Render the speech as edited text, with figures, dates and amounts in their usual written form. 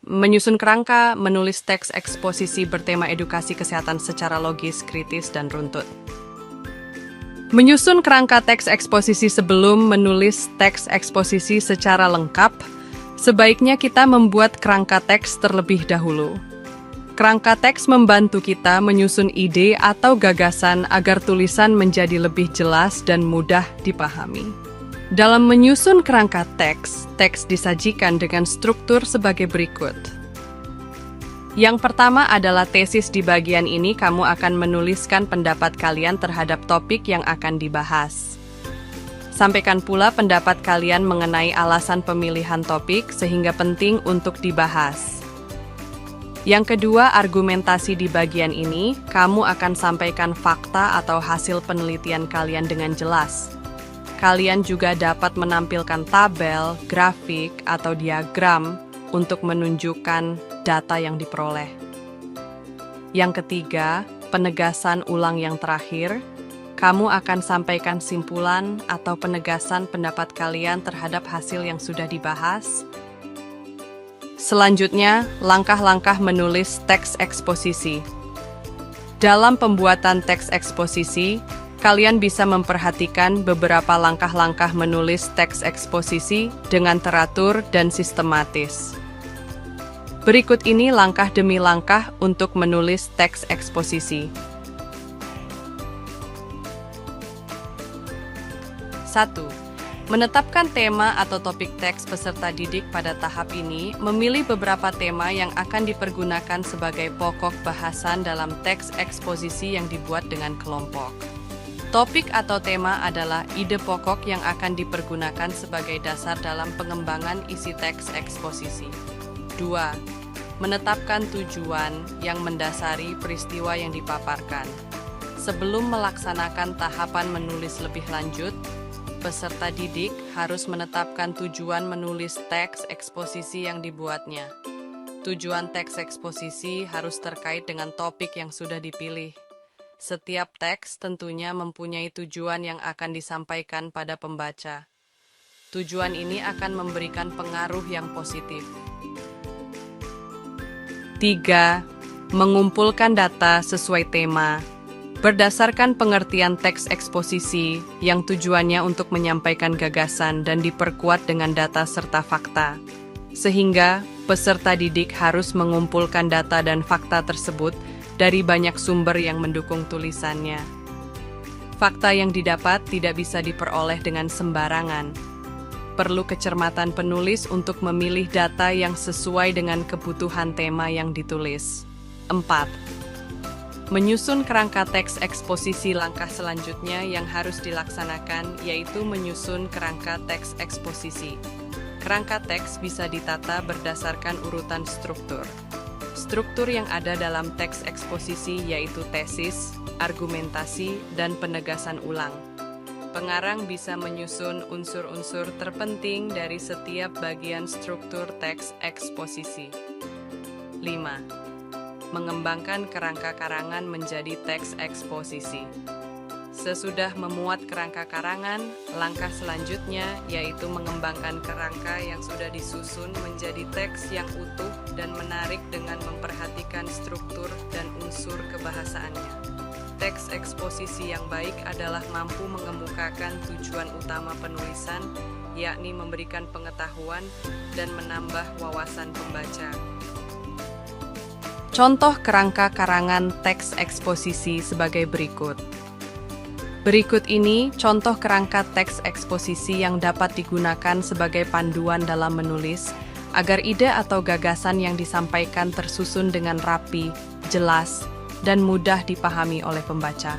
Menyusun kerangka, menulis teks eksposisi bertema edukasi kesehatan secara logis, kritis, dan runtut. Menyusun kerangka teks eksposisi sebelum menulis teks eksposisi secara lengkap, sebaiknya kita membuat kerangka teks terlebih dahulu. Kerangka teks membantu kita menyusun ide atau gagasan agar tulisan menjadi lebih jelas dan mudah dipahami. Dalam menyusun kerangka teks, teks disajikan dengan struktur sebagai berikut. Yang pertama adalah tesis. Di bagian ini kamu akan menuliskan pendapat kalian terhadap topik yang akan dibahas. Sampaikan pula pendapat kalian mengenai alasan pemilihan topik sehingga penting untuk dibahas. Yang kedua, argumentasi. Di bagian ini, kamu akan sampaikan fakta atau hasil penelitian kalian dengan jelas. Kalian juga dapat menampilkan tabel, grafik, atau diagram untuk menunjukkan data yang diperoleh. Yang ketiga, penegasan ulang. Yang terakhir, kamu akan sampaikan simpulan atau penegasan pendapat kalian terhadap hasil yang sudah dibahas. Selanjutnya, langkah-langkah menulis teks eksposisi. Dalam pembuatan teks eksposisi, kalian bisa memperhatikan beberapa langkah-langkah menulis teks eksposisi dengan teratur dan sistematis. Berikut ini langkah demi langkah untuk menulis teks eksposisi. 1. Menetapkan tema atau topik teks. Peserta didik pada tahap ini memilih beberapa tema yang akan dipergunakan sebagai pokok bahasan dalam teks eksposisi yang dibuat dengan kelompok. Topik atau tema adalah ide pokok yang akan dipergunakan sebagai dasar dalam pengembangan isi teks eksposisi. 2. Menetapkan tujuan yang mendasari peristiwa yang dipaparkan. Sebelum melaksanakan tahapan menulis lebih lanjut, peserta didik harus menetapkan tujuan menulis teks eksposisi yang dibuatnya. Tujuan teks eksposisi harus terkait dengan topik yang sudah dipilih. Setiap teks tentunya mempunyai tujuan yang akan disampaikan pada pembaca. Tujuan ini akan memberikan pengaruh yang positif. 3. Mengumpulkan data sesuai tema. Berdasarkan pengertian teks eksposisi yang tujuannya untuk menyampaikan gagasan dan diperkuat dengan data serta fakta. Sehingga peserta didik harus mengumpulkan data dan fakta tersebut dari banyak sumber yang mendukung tulisannya. Fakta yang didapat tidak bisa diperoleh dengan sembarangan. Perlu kecermatan penulis untuk memilih data yang sesuai dengan kebutuhan tema yang ditulis. 4. Menyusun kerangka teks eksposisi. Langkah selanjutnya yang harus dilaksanakan yaitu menyusun kerangka teks eksposisi. Kerangka teks bisa ditata berdasarkan urutan struktur. Struktur yang ada dalam teks eksposisi yaitu tesis, argumentasi, dan penegasan ulang. Pengarang bisa menyusun unsur-unsur terpenting dari setiap bagian struktur teks eksposisi. 5. Mengembangkan kerangka karangan menjadi teks eksposisi. Sesudah memuat kerangka karangan, langkah selanjutnya yaitu mengembangkan kerangka yang sudah disusun menjadi teks yang utuh dan menarik dengan memperhatikan struktur dan unsur kebahasaannya. Teks eksposisi yang baik adalah mampu mengemukakan tujuan utama penulisan, yakni memberikan pengetahuan dan menambah wawasan pembaca. Contoh kerangka karangan teks eksposisi sebagai berikut. Berikut ini contoh kerangka teks eksposisi yang dapat digunakan sebagai panduan dalam menulis, agar ide atau gagasan yang disampaikan tersusun dengan rapi, jelas, dan mudah dipahami oleh pembaca.